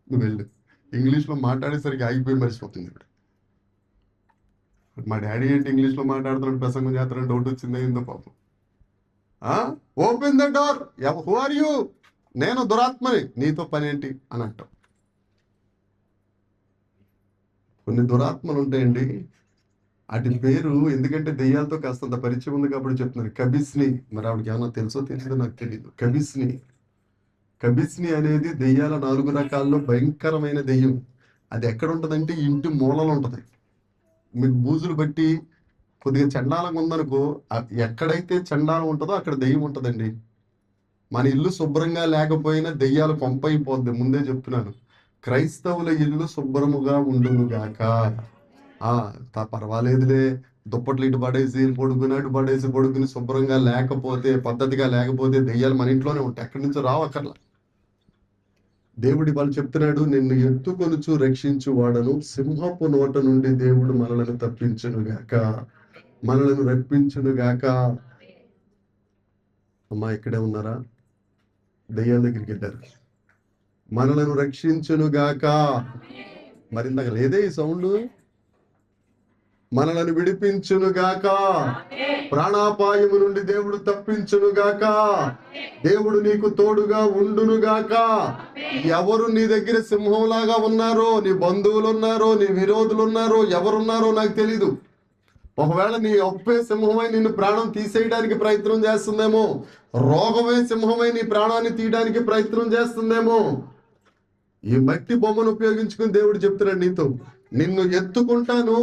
నువ్వు వెళ్ళు. ఇంగ్లీష్లో మాట్లాడేసరికి ఆగిపోయి మర్చిపోతుంది. ఇప్పుడు మా డాడీ ఏంటి ఇంగ్లీష్లో మాట్లాడుతున్నాడు, ప్రసంగం చేస్తాడని డౌట్ వచ్చింది, అయిందో పాపం. Open the door, who are you? నేను దురాత్మని, నీతో పని ఏంటి అని అంటాం. కొన్ని దురాత్మలు ఉంటాయండి, వాటి పేరు ఎందుకంటే దెయ్యాలతో కాస్తంత పరిచయం ఉంది కాబట్టి చెప్తున్నారు. కబిస్ని, మరి ఆవిడకి ఏమన్నా తెలుసో తెలియదో నాకు తెలియదు. కబిస్ని అనేది దెయ్యాల 4 రకాల్లో భయంకరమైన దెయ్యం. అది ఎక్కడ ఉంటుందంటే ఇంటి మూలలో ఉంటుంది. మీకు బూజులు బట్టి కొద్దిగా చండాలంగా ఉందనుకో, ఎక్కడైతే చండాలం ఉంటుందో అక్కడ దెయ్యం ఉంటుందండి. మన ఇల్లు శుభ్రంగా లేకపోయినా దెయ్యాలు పంపైపోద్ది. ముందే చెప్తున్నాను, క్రైస్తవుల ఇల్లు శుభ్రముగా ఉండునుగాక. పర్వాలేదులే, దుప్పట్లు ఇటు పడేసి పడుకుని శుభ్రంగా లేకపోతే, పద్ధతిగా లేకపోతే దెయ్యాలు మన ఇంట్లోనే ఉంటాయి, ఎక్కడి నుంచో రావక్కర్లా. దేవుడి వాళ్ళు చెప్తున్నాడు, నిన్ను ఎత్తుకొనుచు రక్షించు వాడను, సింహపు నోట నుండి దేవుడు మనలను తప్పించునుగాక, మనలను రప్పించునుగాక. అమ్మా, ఇక్కడే ఉన్నారా? దెయ్యాల దగ్గరికి వెళ్ళారు, మనలను రక్షించునుగాక. మరి ఇందాక లేదే ఈ సౌండ్? మనలను విడిపించునుగాక, ప్రాణాపాయము నుండి దేవుడు తప్పించునుగాక, దేవుడు నీకు తోడుగా ఉండునుగాక. ఎవరు నీ దగ్గర సింహంలాగా ఉన్నారో, నీ బంధువులు ఉన్నారో, నీ విరోధులు ఉన్నారో, ఎవరున్నారో నాకు తెలీదు. ఒకవేళ నీ అప్పే సింహమై నిన్ను ప్రాణం తీసేయడానికి ప్రయత్నం చేస్తుందేమో, రోగమే సింహమై నీ ప్రాణాన్ని తీయడానికి ప్రయత్నం చేస్తుందేమో. ఈ మట్టి బొమ్మను ఉపయోగించుకుని దేవుడు చెప్తున్నాడు నీతో, నిన్ను ఎత్తుకుంటాను,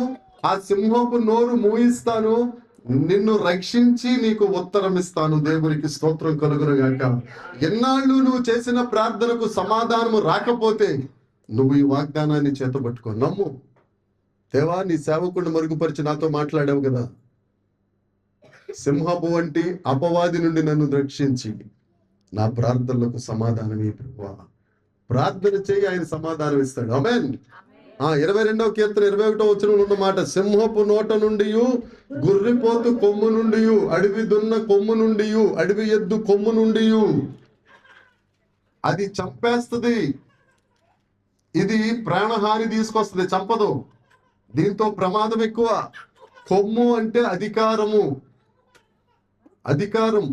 ఆ సింహపు నోరు మూయిస్తాను, నిన్ను రక్షించి నీకు ఉత్తరం ఇస్తాను. దేవునికి స్తోత్రం కలుగునుగాక. ఎన్నాళ్ళు నువ్వు చేసిన ప్రార్థనకు సమాధానము రాకపోతే నువ్వు ఈ వాగ్దానాన్ని చేతబట్టుకో, నమ్ము. దేవా, నీ సేవకుడిని మరుగుపరిచి నాతో మాట్లాడావు కదా, సింహపు వంటి అపవాది నుండి నన్ను రక్షించి నా ప్రార్థనలకు సమాధానం ఈ ప్రభువా. ప్రార్థన చేయి, ఆయన సమాధానం ఇస్తాడు. ఆమేన్. 22వ కీర్తన 21వ వచనంలో ఉన్న మాట, సింహపు నోట నుండి, గుర్రిపోతు కొమ్ము నుండి, అడవి దున్న కొమ్ము నుండి, అడవి ఎద్దు కొమ్ము నుండి అది చంపేస్తుంది. ఇది ప్రాణహాని తీసుకొస్తుంది, చంపదు. దీంతో ప్రమాదం ఎక్కువ. కొమ్ము అంటే అధికారము. అధికారం.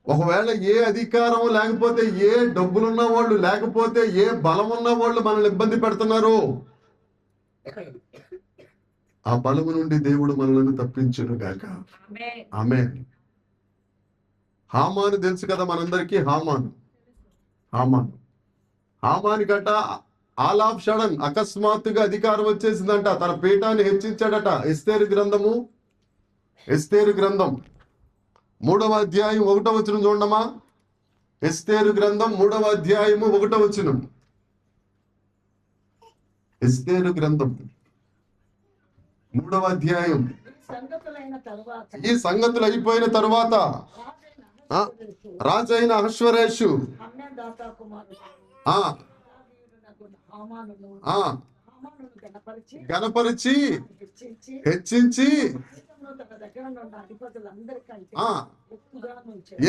ఒకవేళ ఏ అధికారం లేకపోతే, ఏ డబ్బులున్న వాళ్ళు లేకపోతే, ఏ బలం ఉన్న వాళ్ళు మనల్ని ఇబ్బంది పెడుతున్నారు, ఆ బలము నుండి దేవుడు మనల్ని తప్పించును గాక. ఆమేన్. హామాను తెలుసు కదా మనందరికీ. హామాను గట ఆల్ ఆఫ్ సడన్ అకస్మాత్తుగా అధికారం వచ్చేసిందంట. తన పీఠాన్ని హెచ్చించాడట. ఎస్తేరు గ్రంథం 3వ అధ్యాయం 1వ వచనం చూడమ్మా. ఎస్తేరు గ్రంథం 3వ అధ్యాయము 1వ వచనం. ఎస్తేరు గ్రంథం 3వ అధ్యాయం. ఈ సంగతులు అయిపోయిన తరువాత రాజైన అహష్వేరోషు గణపరిచి హెచ్చించి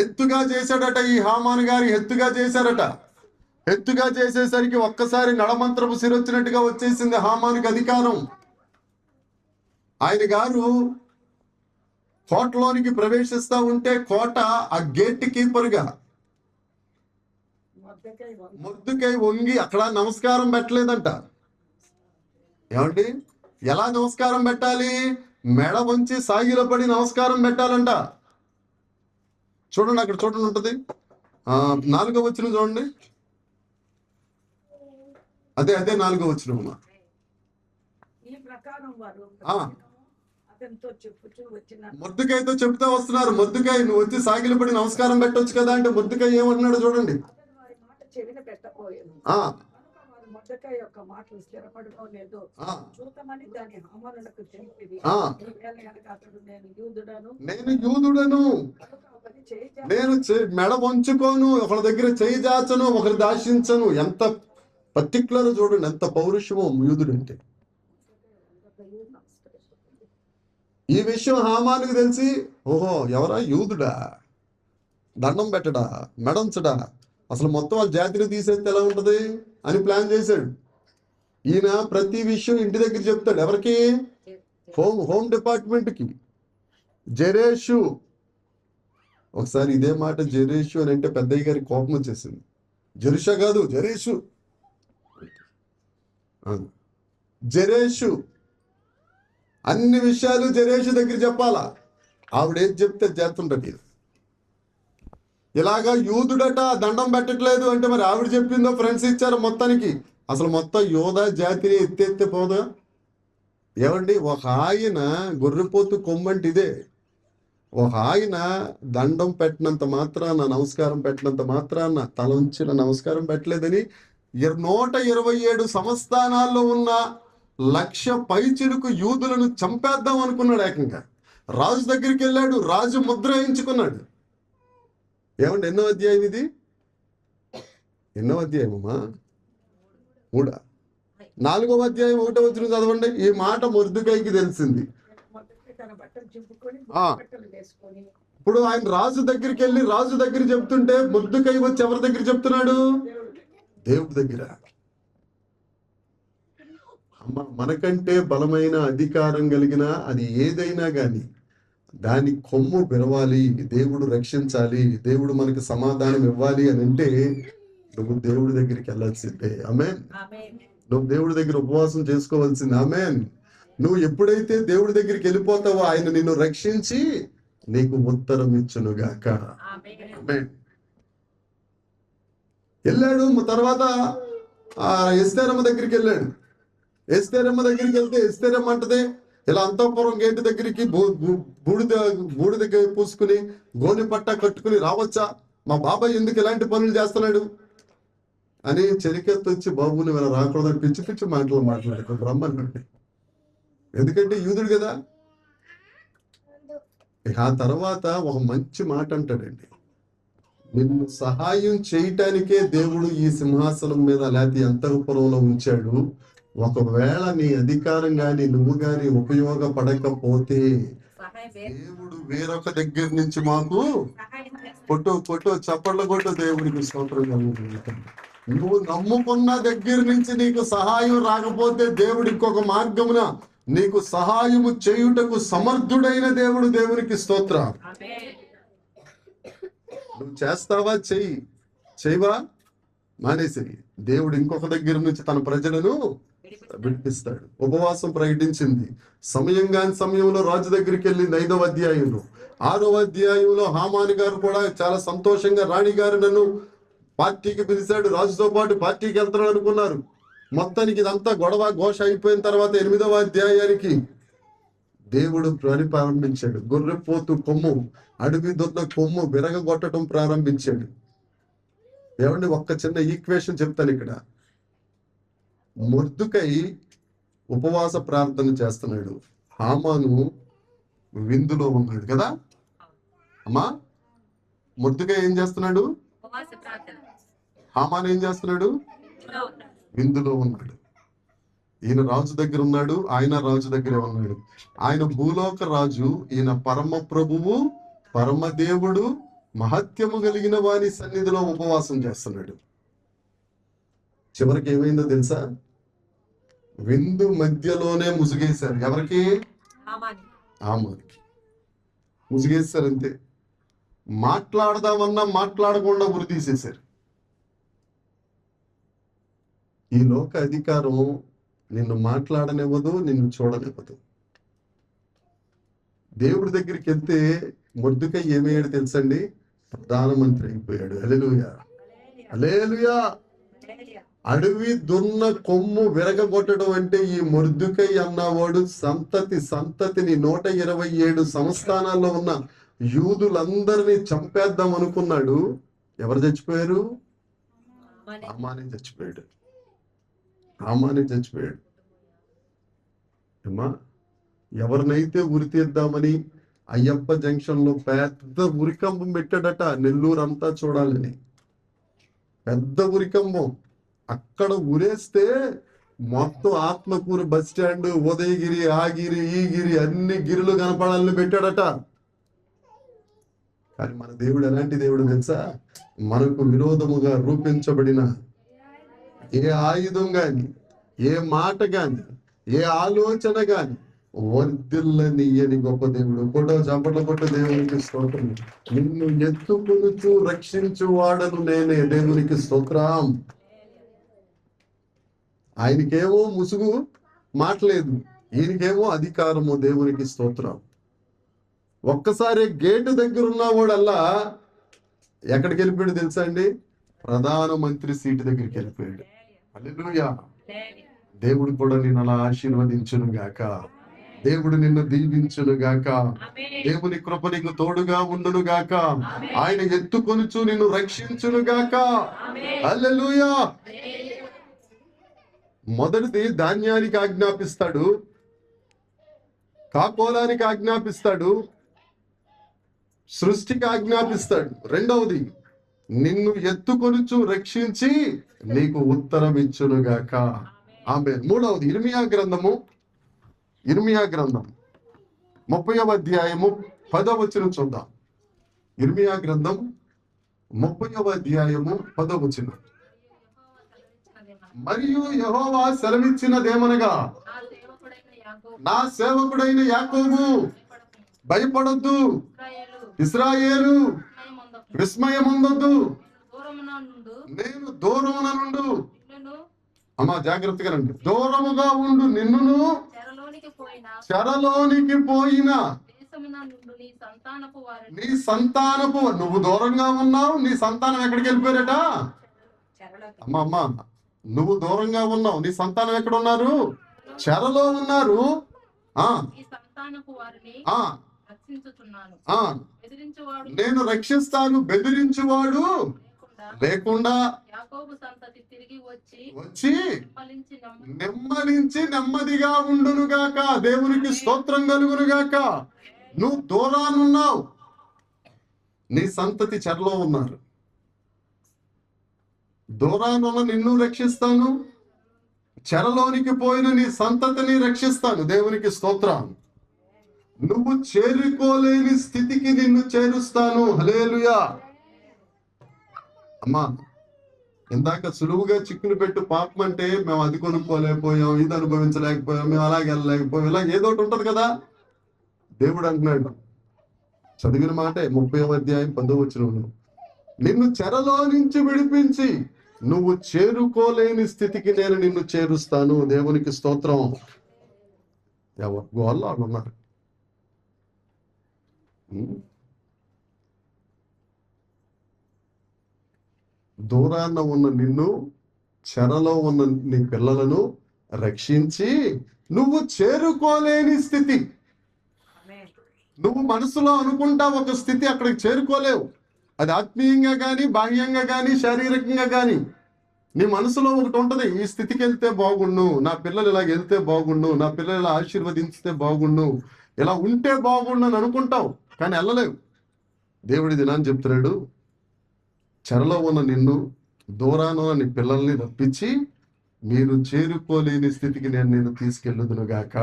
ఎత్తుగా చేశాడట. ఈ హామాను గారి ఎత్తుగా చేశారట. ఎత్తుగా చేసేసరికి ఒక్కసారి నడమంత్రపు సిరొచ్చినట్టుగా వచ్చేసింది హామానుకి అధికారం. ఆయన గారు కోటలోనికి ప్రవేశిస్తా ఉంటే కోట ఆ గేట్ కీపర్ గా మొర్దెకై వంగి అక్కడ నమస్కారం పెట్టలేదంట. ఏమండి, ఎలా నమస్కారం పెట్టాలి? మెడ వంచి సాగిలో పడి నమస్కారం పెట్టాలంట. చూడండి, అక్కడ చూడండి ఉంటది. 4వ వచనం చూడండి. అదే 4వ వచనం. మొర్దెకైతో చెప్తా వస్తున్నారు. మొర్దెకై, నువ్వు వచ్చి సాగిలో పడి నమస్కారం పెట్టొచ్చు కదా అంటే మొర్దెకై ఏమంటున్నాడు చూడండి. నేను యూదుడను, నేను మెడ వంచుకోను, ఒకరి దగ్గర చేయి దాచను, ఒకరి దాశించను. ఎంత పర్టిక్యులర్ చూడండి, ఎంత పౌరుషమో యూదుడంటే. ఈ విషయం హామానుకు తెలిసి, ఓహో ఎవరా యూదుడా, దండం పెట్టడా, మెడంచడా, అసలు మొత్తం వాళ్ళ జాతిని తీసేస్తే ఎలా ఉంటది అని ప్లాన్ చేశాడు. ఈయన ప్రతి విషయం ఇంటి దగ్గర చెప్తాడు. ఎవరికి? హోమ్ డిపార్ట్మెంట్ కి. జెరేషు. ఒకసారి ఇదే మాట జెరేషు అని అంటే పెద్దయ్య గారికి కోపం వచ్చేసింది. జెరుషా కాదు, జెరేషు. అన్ని విషయాలు జెరేషు దగ్గర చెప్పాలా. ఆవిడేది చెప్తే చేస్తుంటది. ఇలాగా యూదుడట దండం పెట్టట్లేదు అంటే మరి ఆవిడ చెప్పిందో ఫ్రెండ్స్ ఇచ్చారు మొత్తానికి. అసలు మొత్తం యోధా జాతిని ఎత్తెత్తిపోదా. ఏమండి, ఒక ఆయన గొర్రెపోతు కొమ్మంటి ఇదే. ఒక ఆయన దండం పెట్టినంత మాత్రాన, నమస్కారం పెట్టినంత మాత్రాన, తల ఉంచిన నమస్కారం పెట్టలేదని 127 సంస్థానాల్లో ఉన్న 1,00,000 పైచిలుకు యూదులను చంపేద్దాం అనుకున్నాడు. ఏకంగా రాజు దగ్గరికి వెళ్ళాడు. రాజు ముద్ర వేయించుకున్నాడు. ఏమండి, ఎన్నో అధ్యాయం ఇది? ఎన్నో అధ్యాయమమ్మా? 3. 4వ అధ్యాయం 1వ వచనం చదవండి. ఈ మాట మొర్దెకైకి తెలిసింది. ఇప్పుడు ఆయన రాజు దగ్గరికి వెళ్ళి రాజు దగ్గర చెప్తుంటే మొర్దెకై వచ్చి ఎవరి దగ్గర చెప్తున్నాడు? దేవుడి దగ్గర. అమ్మ, మనకంటే బలమైన అధికారం కలిగిన అది ఏదైనా గాని దాని కొమ్ము విరవాలి, దేవుడు రక్షించాలి, దేవుడు మనకి సమాధానం ఇవ్వాలి అని అంటే నువ్వు దేవుడి దగ్గరికి వెళ్ళాల్సిందే. ఆమేన్. నువ్వు దేవుడి దగ్గర ఉపవాసం చేసుకోవాల్సింది. ఆమేన్. నువ్వు ఎప్పుడైతే దేవుడి దగ్గరికి వెళ్ళిపోతావో ఆయన నిన్ను రక్షించి నీకు ఉత్తరం ఇచ్చునుగాక. ఆమేన్. వెళ్ళాడు. తర్వాత ఎస్తేరమ్మ దగ్గరికి వెళ్ళాడు. ఎస్తేరమ్మ దగ్గరికి వెళ్తే ఎస్తేరమ్మ అంటది, ఇలా అంతఃపురం గేటు దగ్గరికి బూడిద పూసుకుని గోనె పట్ట కట్టుకుని రావచ్చా? మా బాబాయ్ ఎందుకు ఇలాంటి పనులు చేస్తున్నాడు అని చెరికెత్తి వచ్చి, బాబుని ఇలా రాకూడదని పిచ్చి పిచ్చి మాటలు మాట్లాడుకో రమ్మనండి. ఎందుకంటే యూదుడు కదా. ఆ తర్వాత ఒక మంచి మాట అంటాడండి. నిన్ను సహాయం చేయటానికే దేవుడు ఈ సింహాసనం మీద లేకపోతే అంతఃపురంలో ఉంచాడు. ఒకవేళ నీ అధికారం గాని నువ్వు గాని ఉపయోగపడకపోతే దేవుడు వేరొక దగ్గర నుంచి మాకు పొట్టు చప్పట్ల కొట్టు దేవుడికి స్తోత్రం కలుగుతుంది. నువ్వు నమ్ముకున్న దగ్గర నుంచి నీకు సహాయం రాకపోతే దేవుడు ఇంకొక మార్గమున నీకు సహాయము చేయుటకు సమర్థుడైన దేవుడు. దేవునికి స్తోత్రం. నువ్వు చేస్తావా? చేయవా? మానేసి దేవుడు ఇంకొక దగ్గర నుంచి తన ప్రజలను విడిపిస్తాడు. ఉపవాసం ప్రకటించింది. సమయం కాని సమయంలో రాజు దగ్గరికి వెళ్ళింది. 5వ అధ్యాయంలో 6వ అధ్యాయంలో హామాను గారు కూడా చాలా సంతోషంగా, రాణి గారు నన్ను పార్టీకి పిలిచాడు, రాజుతో పాటు పార్టీకి వెళ్తాడు అనుకున్నారు. మొత్తానికి ఇదంతా గొడవ ఘోష అయిపోయిన తర్వాత 8వ అధ్యాయానికి దేవుడు ప్రారంభించాడు. గొర్రెపోతు కొమ్ము, అడవి దొన్న కొమ్ము విరగొట్టడం ప్రారంభించాడు. ఏమండి, ఒక్క చిన్న ఈక్వేషన్ చెప్తాను ఇక్కడ. మొర్దుకై ఉపవాస ప్రార్థన చేస్తున్నాడు, హామాను విందులో ఉన్నాడు కదా అమ్మా. మొర్దుకై ఏం చేస్తున్నాడు? హామాను ఏం చేస్తున్నాడు? విందులో ఉన్నాడు. ఈయన రాజు దగ్గర ఉన్నాడు, ఆయన రాజు దగ్గరే ఉన్నాడు. ఆయన భూలోక రాజు, ఈయన పరమ ప్రభువు, పరమ దేవుడు, మహత్యము కలిగిన వాని సన్నిధిలో ఉపవాసం చేస్తున్నాడు. చివరికి ఏమైందో తెలుసా? విందు మధ్యలోనే ముసుగేశారు. ఎవరికి? హామానుకి ముసుగేశారు. అంతే. మాట్లాడదామన్నా మాట్లాడకుండా ఉరి తీసేశారు. ఈ లోక అధికారం నిన్ను మాట్లాడనివ్వదు, నిన్ను చూడనివ్వదు. దేవుడి దగ్గరికి వెళ్తే మొర్దుకై ఏమయ్యాడు తెలుసండి? ప్రధానమంత్రి అయిపోయాడు. హల్లెలూయా, హల్లెలూయా. అడవి దున్న కొమ్ము విరగొట్టడం అంటే ఈ మొర్దుకై అన్నవాడు సంతతిని 127 సంస్థానాల్లో ఉన్న యూదులందరినీ చంపేద్దాం అనుకున్నాడు. ఎవరు చచ్చిపోయారు? హామానే చచ్చిపోయాడు. హామానే చచ్చిపోయాడు. అమ్మా, ఎవరినైతే ఉరి తీద్దామని అయ్యప్ప జంక్షన్ లో పెద్ద ఉరికంబం పెట్టాడట, నెల్లూరు అంతా చూడాలని. పెద్ద ఉరికంబం అక్కడ ఉరేస్తే మొత్తం ఆత్మకూరు బస్ స్టాండ్, ఉదయగిరి, ఆ గిరి, ఈ గిరి, అన్ని గిరులు కనపడాలని పెట్టాడట. కానీ మన దేవుడు ఎలాంటి దేవుడు తెలుసా? మనకు విరోధముగా రూపించబడిన ఏ ఆయుధం గాని, ఏ మాట గాని, ఏ ఆలోచన గాని వర్ధిల్లనీయని గొప్ప దేవుడు. కూడా చప్పట్ల కొట్ట దేవునికి స్తోత్రం. నిన్ను ఎత్తుకొనుచు రక్షించు వాడను నేనే. దేవునికి స్తోత్రం. ఆయనకేమో ముసుగు మాటలేదు, ఈయనకేమో అధికారము. దేవునికి స్తోత్రం. ఒక్కసారి గేటు దగ్గర ఉన్నవాడల్లా ఎక్కడికి వెళ్ళిపోయాడు తెలుసా అండి? ప్రధానమంత్రి సీటు దగ్గరికి వెళ్ళిపోయాడు. హల్లెలూయా. దేవుడు కూడా నిన్ను అలా ఆశీర్వదించును గాక. దేవుడు నిన్ను దీవించును గాక. దేవుని కృప నీకు తోడుగా ఉండును గాక. ఆయన ఎత్తుకొనుచు నిన్ను రక్షించును గాక. హల్లెలూయా. మొదటిది ధాన్యానికి ఆజ్ఞాపిస్తాడు, కాకోలానికి ఆజ్ఞాపిస్తాడు, సృష్టికి ఆజ్ఞాపిస్తాడు. రెండవది నిన్ను ఎత్తుకొనుచు రక్షించి నీకు ఉత్తరం ఇచ్చునుగాక. ఆమేన్. మూడవది ఇర్మియా గ్రంథం 30వ అధ్యాయము 10వ వచనం చూద్దాం. ఇర్మియా గ్రంథం 30వ అధ్యాయము 10వ వచనం. మరియు యెహోవా సెలవిచ్చినదేమనగా, నా సేవకుడైన యాకోబు భయపడొద్దు, ఇశ్రాయేలు విస్మయముందొద్దు, నేను దూరమున నుండు. అమ్మా జాగ్రత్తగా రండి. దూరముగా ఉండు నిన్నును చెరలోనికి పోయిన నీ సంతానపు. నువ్వు దూరంగా ఉన్నావు, నీ సంతానం ఎక్కడికి వెళ్ళిపోయారట? అమ్మా, నువ్వు దూరంగా ఉన్నావు, నీ సంతానం ఎక్కడ ఉన్నారు? చెరలో ఉన్నారు. నేను రక్షిస్తాను, బెదిరించువాడు లేకుండా వచ్చి నెమ్మదించి నెమ్మదిగా ఉండునుగాక. దేవునికి స్తోత్రం కలుగునుగాక. నువ్వు దూరానున్నావు, నీ సంతతి చెరలో ఉన్నారు. దూరానున్న నిన్ను రక్షిస్తాను, చెరలోనికి పోయిన నీ సంతతిని రక్షిస్తాను. దేవునికి స్తోత్రం. నువ్వు చేరుకోలేని స్థితికి నిన్ను చేరుస్తాను. హల్లెలూయా. అమ్మా, ఇందాక సులువుగా చిక్కులు పెట్టు పాపం అంటే మేము అది కొనుక్కోలేకపోయాం, ఇది అనుభవించలేకపోయాం, మేము అలాగే వెళ్ళలేకపోయాం, ఇలా ఏదో ఒకటి ఉంటది కదా. దేవుడు అంటున్నాడు, చదివిన మాటే 30వ అధ్యాయం 10వ వచనంలో, నిన్ను చెరలో నుంచి విడిపించి నువ్వు చేరుకోలేని స్థితికి నేను నిన్ను చేరుస్తాను. దేవునికి స్తోత్రం. ఎవరు వాళ్ళు ఉన్నారు. దూరాన్న ఉన్న నిన్ను, చెరలో ఉన్న నీ పిల్లలను రక్షించి నువ్వు చేరుకోలేని స్థితి. నువ్వు మనసులో అనుకుంటా ఒక స్థితి, అక్కడికి చేరుకోలేవు. అది ఆత్మీయంగా కానీ, బాహ్యంగా కానీ, శారీరకంగా కానీ. నీ మనసులో ఒకటి ఉంటది, ఈ స్థితికి వెళ్తే బాగుండు, నా పిల్లలు ఇలాగ వెళ్తే బాగుండు, నా పిల్లలు ఇలా ఆశీర్వదించితే బాగుండు, ఇలా ఉంటే బాగుండు అని అనుకుంటావు, కానీ వెళ్ళలేవు. దేవుడి దినాన్ని చెప్తున్నాడు, చెరలో ఉన్న నిన్ను, దూరాన ఉన్న నీ పిల్లల్ని రప్పించి మీరు చేరుకోలేని స్థితికి నేను తీసుకెళ్ళుదునుగాక.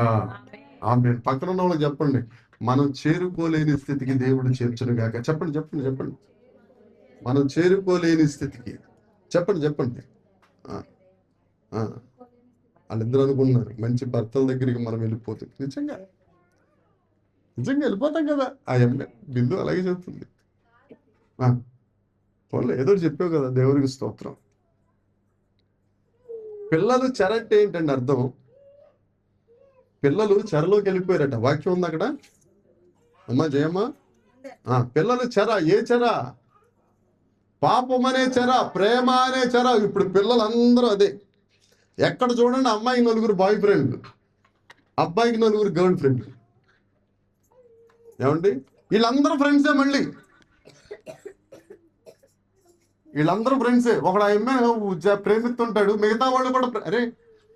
ఆమె పక్కన ఉన్న వాళ్ళకి చెప్పండి, మనం చేరుకోలేని స్థితికి దేవుడు చేర్చునుగాక. చెప్పండి చెప్పండి చెప్పండి. మనం చేరుకోలేని స్థితికి. చెప్పండి చెప్పండి. వాళ్ళిద్దరు అనుకున్నారు మంచి భర్తల దగ్గరికి మనం వెళ్ళిపోతుంది. నిజంగా నిజంగా వెళ్ళిపోతాం కదా. ఆ ఎమ్మె బిందు అలాగే చెప్తుంది. పోన్లే, ఏదో చెప్పావు కదా, దేవుడికి స్తోత్రం. పిల్లలు చెర అంటే ఏంటండి అర్థం? పిల్లలు చెరలోకి వెళ్ళిపోయారట. వాక్యం ఉంది అక్కడ అమ్మా జయమ్మా. పిల్లలు చెర. ఏ చెర? పాపం అనే చెర, ప్రేమ అనే చెర. ఇప్పుడు పిల్లలందరూ అదే. ఎక్కడ చూడండి అమ్మాయికి 9 బాయ్ ఫ్రెండ్, అబ్బాయికి 9 గర్ల్ ఫ్రెండ్. ఏమండి, వీళ్ళందరూ ఫ్రెండ్సే. మళ్ళీ వీళ్ళందరూ ఫ్రెండ్సే. ఒకడు ఆ అమ్మాయి ప్రేమిస్తుంటాడు, మిగతా వాళ్ళు కూడా. అరే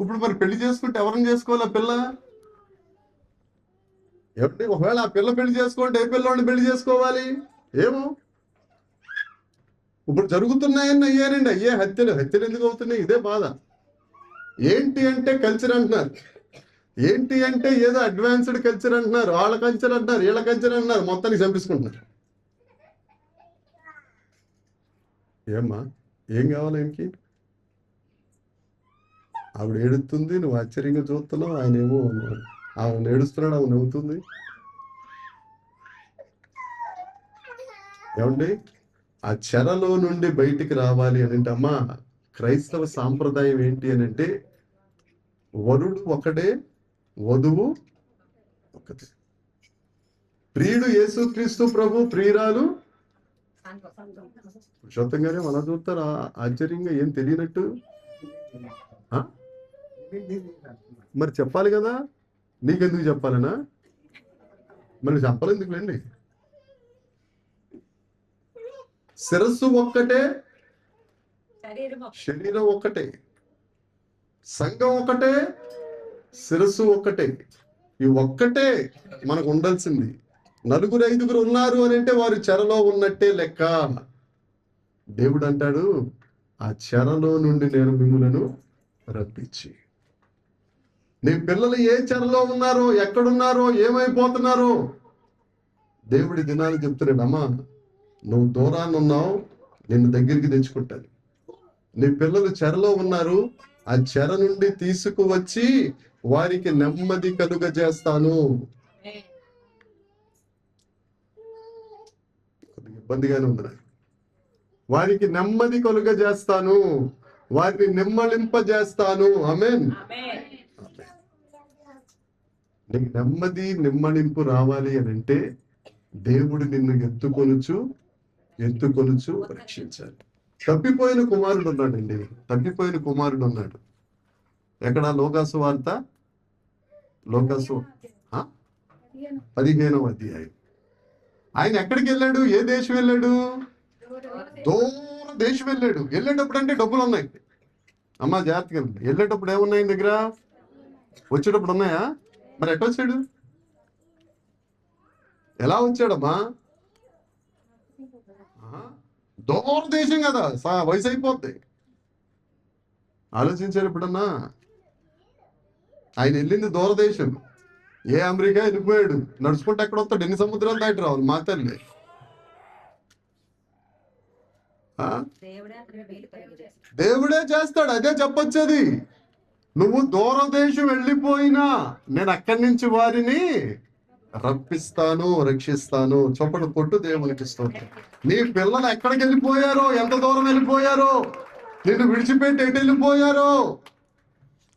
ఇప్పుడు మరి పెళ్లి చేసుకుంటే ఎవరిని చేసుకోవాలి? ఆ పిల్ల ఏమండి, ఒకవేళ ఆ పిల్ల పెళ్లి చేసుకుంటే ఏ పిల్లోడిని పెళ్లి చేసుకోవాలి? ఏమో ఇప్పుడు జరుగుతున్నాయని అయ్యారండి. హత్యలు ఎందుకు అవుతున్నాయి? ఇదే బాధ. ఏంటి అంటే కల్చర్ అంటున్నారు, ఏంటి అంటే ఏదో అడ్వాన్స్డ్ కల్చర్ అంటున్నారు, వాళ్ళ కల్చర్ అంటున్నారు, వీళ్ళ కల్చర్ అంటున్నారు, మొత్తానికి చంపించుకుంటున్నారు. ఏమ్మా, ఏం కావాలి ఆయనకి? ఆవిడ ఏడుస్తుంది, నువ్వు ఆశ్చర్యంగా చూస్తున్నావు, ఆయన ఏమో ఆవిడ ఏడుస్తున్నాడు, ఆవిడ నవ్వుతుంది. ఏమండి, ఆ చెరలో నుండి బయటికి రావాలి అని అంటే, అమ్మా క్రైస్తవ సాంప్రదాయం ఏంటి అని అంటే, వరుడు ఒకడే, వధువు ఒకటే. ప్రియుడు యేసుక్రీస్తు ప్రభు, ప్రియురాలు పురుషోత్తంగానే. అలా చూస్తారా ఆశ్చర్యంగా, ఏం తెలియనట్టు? మరి చెప్పాలి కదా, నీకెందుకు చెప్పాలనా? మరి చెప్పాలెందుకు లేండి. శిరస్సు ఒక్కటే, శరీరం ఒక్కటే, సంఘం ఒకటే, శిరస్సు ఒక్కటే. ఈ ఒక్కటే మనకు ఉండాల్సింది. 4 5 ఉన్నారు అని అంటే వారు చెరలో ఉన్నట్టే లెక్క. దేవుడు అంటాడు, ఆ చెరలో నుండి నేను మిమ్ములను రప్పించి. నీ పిల్లలు ఏ చెరలో ఉన్నారో, ఎక్కడున్నారో, ఏమైపోతున్నారో దేవుడి దినాలు చెప్తున్నాడు. అమ్మా నువ్వు దూరాన్ని ఉన్నావు, నిన్ను దగ్గరికి తెచ్చుకుంటాను. నీ పిల్లలు చెరలో ఉన్నారు, ఆ చెర నుండి తీసుకువచ్చి వారికి నెమ్మది కలుగజేస్తాను. ఇబ్బందిగానే ఉంది. వారికి నెమ్మది కలుగజేస్తాను, వారిని నిమ్మళింపజేస్తాను. ఆమేన్. నీకు నెమ్మది నిమ్మళింపు రావాలి అని అంటే దేవుడు నిన్ను ఎత్తుకొనుచు రక్షించాలి. తప్పిపోయిన కుమారుడు ఉన్నాడండి. తప్పిపోయిన కుమారుడు ఉన్నాడు. ఎక్కడ? లోకాసు వార్త, లోకాసు 15వ అధ్యాయం. ఆయన ఎక్కడికి వెళ్ళాడు? ఏ దేశం వెళ్ళాడు? దూర దేశం వెళ్ళాడు. వెళ్ళేటప్పుడు అంటే డబ్బులు ఉన్నాయి. అమ్మా జాగ్రత్తగా వెళ్ళేటప్పుడు ఏమున్నాయి దగ్గర? వచ్చేటప్పుడు ఉన్నాయా? మరి ఎట్లా వచ్చాడు? ఎలా వచ్చాడమ్మా? దూర దేశం కదా, వయసు అయిపోద్ది. ఆలోచించారు ఎప్పుడన్నా? ఆయన వెళ్ళింది దూరదేశం. ఏ అమెరికా వెళ్ళిపోయాడు, నడుచుకుంటే ఎక్కడ వస్తాడు? ఎన్ని సముద్రాలు దాటి రావాలి మా తల్లి. ఆ? దేవుడే చేస్తాడు, అదే చెప్పొచ్చేది. నువ్వు దూరదేశం వెళ్ళిపోయినా నేను అక్కడి నుంచి వారిని రప్పిస్తాను, రక్షిస్తాను. చొప్పడు కొట్టు దేవునికి స్తోత్రం. నీ పిల్లలు ఎక్కడికి వెళ్ళిపోయారో, ఎంత దూరం వెళ్ళిపోయారో, నిన్ను విడిచిపెట్టి ఎటు వెళ్ళిపోయారో,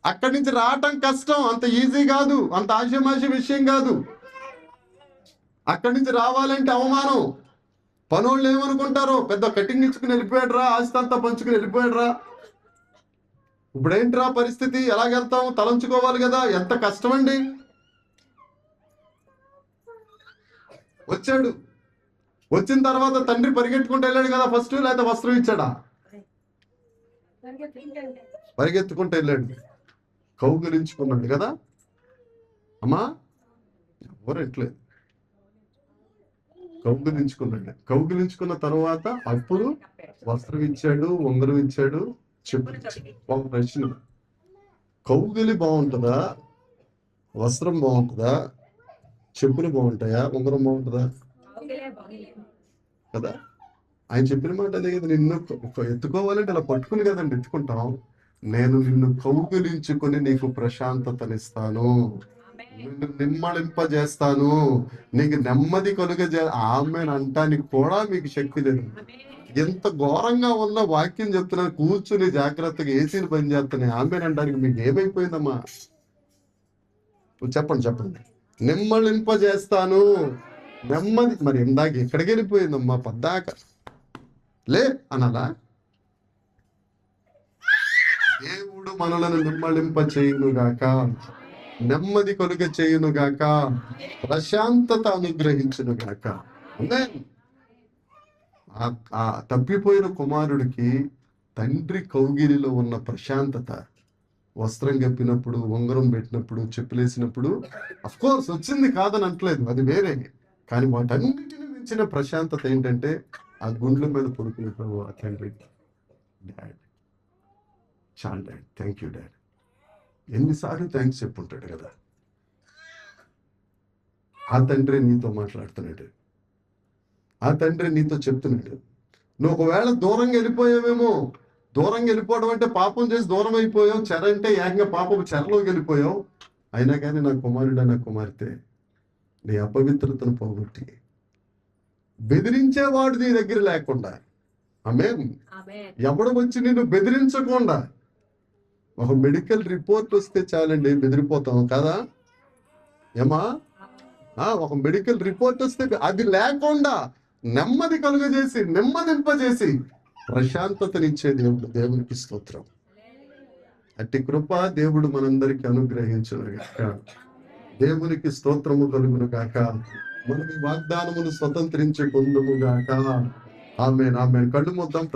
అక్కడి నుంచి రావటం కష్టం, అంత ఈజీ కాదు, అంత ఆశమాషి విషయం కాదు. అక్కడి నుంచి రావాలంటే అవమానం. పనోళ్ళు ఏమనుకుంటారో, పెద్ద కటింగ్ ఇచ్చుకుని వెళ్ళిపోయాడురా, ఆస్తి అంతా పంచుకుని వెళ్ళిపోయాడురా. ఇప్పుడేంట్రా పరిస్థితి, ఎలాగెళ్తాం, తలంచుకోవాలి కదా. ఎంత కష్టమండి. వచ్చాడు, వచ్చిన తర్వాత తండ్రి పరిగెత్తుకుంటూ వెళ్ళాడు కదా ఫస్ట్, లేదా వస్త్రం ఇచ్చాడా? పరిగెత్తుకుంటూ వెళ్ళాడు, కౌగిలించుకున్నాడు కదా. అమ్మా ఎవరు ఎట్లేదు, కౌగిలించుకున్న తర్వాత అప్పుడు వస్త్రం ఇచ్చాడు, ఉంగరం ఇచ్చాడు, చెప్పు. ఒక ప్రశ్న, కౌగిలి బాగుంటుందా, వస్త్రం బాగుంటుందా, చెప్పులు బాగుంటాయా, ఉంగరం బాగుంటుందా? కదా. ఆయన చెప్పిన మాట అదే కదా. నిన్ను ఎత్తుకోవాలంటే అలా పట్టుకుని కదండి ఎత్తుకుంటాం. నేను నిన్ను కౌగిలించుకొని నీకు ప్రశాంతతనిస్తాను, నిన్ను నిమ్మళింపజేస్తాను, నీకు నెమ్మది కలుగజే. ఆమె అంటానికి కూడా మీకు శక్తి లేదు. ఎంత ఘోరంగా ఉన్న వాక్యం చెప్తున్నారు. కూర్చుని జాగ్రత్తగా ఏసీని పని చేస్తున్నాయి. ఆమె అంటానికి మీకు ఏమైపోయిందమ్మా? చెప్పండి. నిమ్మళింపజేస్తాను, నెమ్మది. మరి ఇందాక ఎక్కడికి వెళ్ళిపోయిందమ్మా? పద్దాక లే అనాలా? దేవుడు మనలను నిమ్మళింప చేయునుగాక, నెమ్మది కలుగ చేయునుగాక, ప్రశాంతత అనుగ్రహించునుగాక. ఆ తప్పిపోయిన కుమారుడికి తండ్రి కౌగిలిలో ఉన్న ప్రశాంతత, వస్త్రం కప్పినప్పుడు, ఉంగరం పెట్టినప్పుడు, చెప్పులేసినప్పుడు అఫ్ కోర్స్ వచ్చింది, కాదని అంటలేదు, అది వేరే. కానీ వాటన్నిటిని మించిన ప్రశాంతత ఏంటంటే ఆ గుండ్ల మీద పడుకునే ప్రభు ఆ తండ్రి, డాడ్ చాలు డాడ్, థ్యాంక్ యూ డాడ్. ఎన్నిసార్లు థ్యాంక్స్ చెప్పుంటాడు కదా. ఆ తండ్రి నీతో మాట్లాడుతున్నాడు, ఆ తండ్రి నీతో చెప్తున్నాడు. నువ్వు ఒకవేళ దూరంగా వెళ్ళిపోయావేమో. దూరంగా వెళ్ళిపోవడం అంటే పాపం చేసి దూరం అయిపోయావు, చెర అంటే ఏకంగా పాపం చెరలోకి వెళ్ళిపోయావు. అయినా కానీ నా కుమారుడు, నా కుమార్తె, నీ అపవిత్రతను పోగొట్టి బెదిరించేవాడు నీ దగ్గర లేకుండా, ఆమేన్, ఎవడు వచ్చి నిన్ను బెదిరించకుండా, ఒక మెడికల్ రిపోర్ట్ వస్తే చాలండి బెదిరిపోతాం కదా. ఏమా, ఒక మెడికల్ రిపోర్ట్ వస్తే అది లేకుండా నెమ్మది కలుగజేసి, నెమ్మదింపజేసి ప్రశాంతతనిచ్చే దేవుడు. దేవునికి స్తోత్రం. అట్టి కృప దేవుడు మనందరికి అనుగ్రహించును గాక. దేవునికి స్తోత్రము కలుగును గాక. మనం ఈ వాగ్దానమును స్వతంత్రించుకుందుము గాక. ఆమేన్. కళ్ళు మూద్దాం.